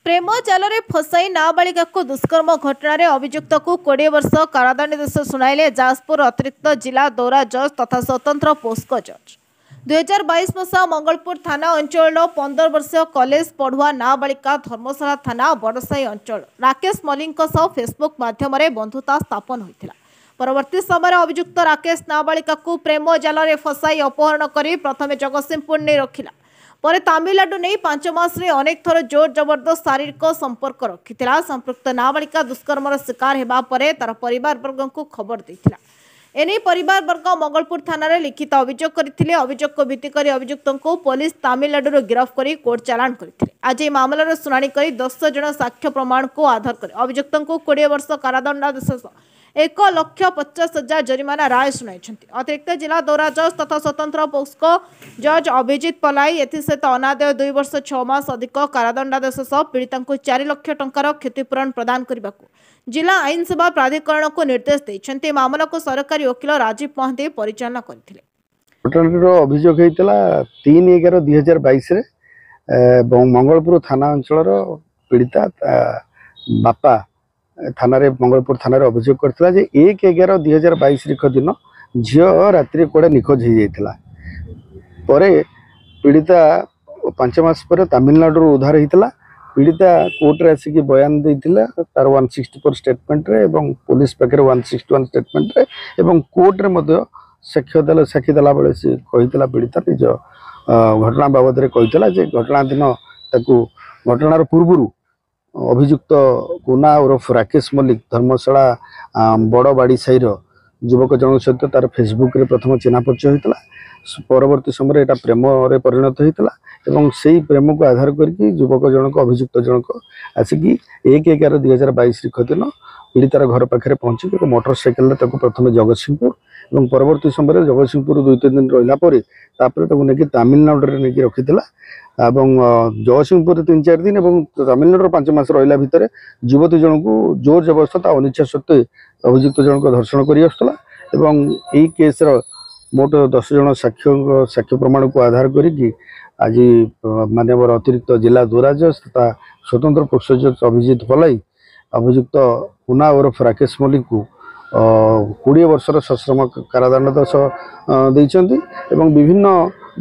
प्रेम जाल में फसाई नाबालिका को दुष्कर्म घटना रे अभियुक्त को 20 वर्ष कारादंडादेश सुनाइले जाजपुर अतिरिक्त जिला दौरा जज तथा स्वतंत्र पोस्को जज। 2022 मसीहा मंगलपुर थाना अंचल 15 वर्षीय कॉलेज पढ़ुआ नाबालिका धर्मशाला थाना बड़साई अंचल राकेश मल्लिक फेसबुक माध्यम बंधुता स्थापन होता। परवर्ती समय अभियुक्त राकेश नाबालिका को प्रेम जाल में फसाई अपहरण कर प्रथम जगतसिंहपुर नहीं रखिला पर तमिलनाडु नहीं 5 मास रे अनेक थर जोर जबरदस्त शारीरिक संपर्क रखिथिला। संपृक्त नाबालिका दुष्कर्मर शिकार हेबा परे तार परिवार वर्ग को खबर देथिला। एने परिवार वर्ग मंगलपुर थाना रे लिखित अभियोग करथिले। अभियोग को भित्ति करी अभियुक्त को पुलिस तमिलनाडु गिरफ्त करी कोर्ट चालान करथिले। आज ए मामलार सुनानी करी 10 जन साक्ष्य प्रमाण को आधार कर अभियुक्त को 20 वर्ष कारादंडादेश 1,50,000 जरिमाना राय सुनाई। अतिरिक्त जिला दौरा जज तथा स्वतंत्र पोस्को जज अभिजित पलाई एसत अनादय 2 वर्ष 6 मास अधिक कारादंडादेश पीड़िता को 4 लाख टंकार क्षतिपूरण प्रदान करने को जिला आईन सेवा प्राधिकरण को निर्देश देते। मामला को सरकारी वकिल राजीव महांती परिचालना करथिले। अभियोग होता 3/11/2022 मंगलपुर थाना अंचल पीड़िता बापा थाना मंगलपुर थाना अभियोग करथिला जे 1/11/2022 दिन झील रात्रि कड़े निखोज हो जाता। पीड़िता 5 मास पर तमिलनाडु उद्धार होता। पीड़िता कोर्टे आसिक बयान देता तार 164 स्टेटमेंट रे एवं पुलिस पाखे 161 स्टेटमेंट रे एवं कोर्टे साक्षी देला बेले से कही पीड़िता निज घटना बाबद कही जे घटना दिन घटनार पूर्व अभियुक्त कुना उर्फ राकेश मल्लिक धर्मशाला बड़बाड़ी साईर युवक जन सहित तार फेसबुक रे प्रथम चिन्हा परिचय होता। परवर्ती समय यहाँ प्रेम रे परिणत होता एवं से प्रेम को आधार करके युवक जनक अभियुक्त जनक आसिक 1/11/2022 दिन पीड़ितार घर पाखे पहुँचिक एक मोटरसाइकेल प्रथम जगतसिंहपुर और परवर्ती समय जगतसिंहपुर 2-3 दिन रहा नहीं तमिलनाडु में नहीं रखी जगतसिंहपुर 3-4 दिन और तमिलनाडु 5 मास रहा भितर युवती जन को जोर जबरदस्त अनिच्छा सत्वे अभियुक्त जनक धर्षण कर केस मोट 10 जन साक्ष्य प्रमाण को आधार करी आज माननीय अतिरिक्त जिला दौरा जज तथा स्वतंत्र पोस्को जज अभिजित पलाई अभियुक्त कुना उर्फ राकेश मल्लिक को 20 वर्षर सश्रम कारादंडादेश देइछन्ति एवं विभिन्न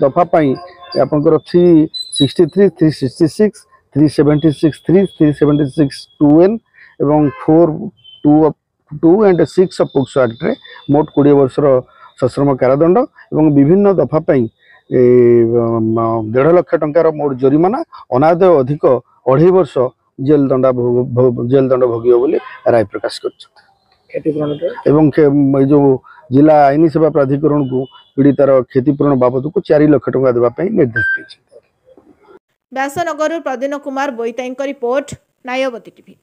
दफा पाई आपनकर 363, 366, 376, 376 2N एवं 4(2) एंड 6 ऑफ पोक्सो एक्ट रे मोट 20 वर्षर सश्रम कारादंड एवं विभिन्न दफा पाई 1.5 लाख टंकार मोट जरिमाना अनादय अधिक 2.5 वर्ष जेल दंड भोगियो बोली राय प्रकाश कर जो जिला आईन सेवा प्राधिकरण को पीड़ितार क्षतिपूरण बाबद को 4 लाख टंका देवाई निर्देश। व्यासनगर प्रदीन कुमार बोईताई रिपोर्ट नायवती टीवी।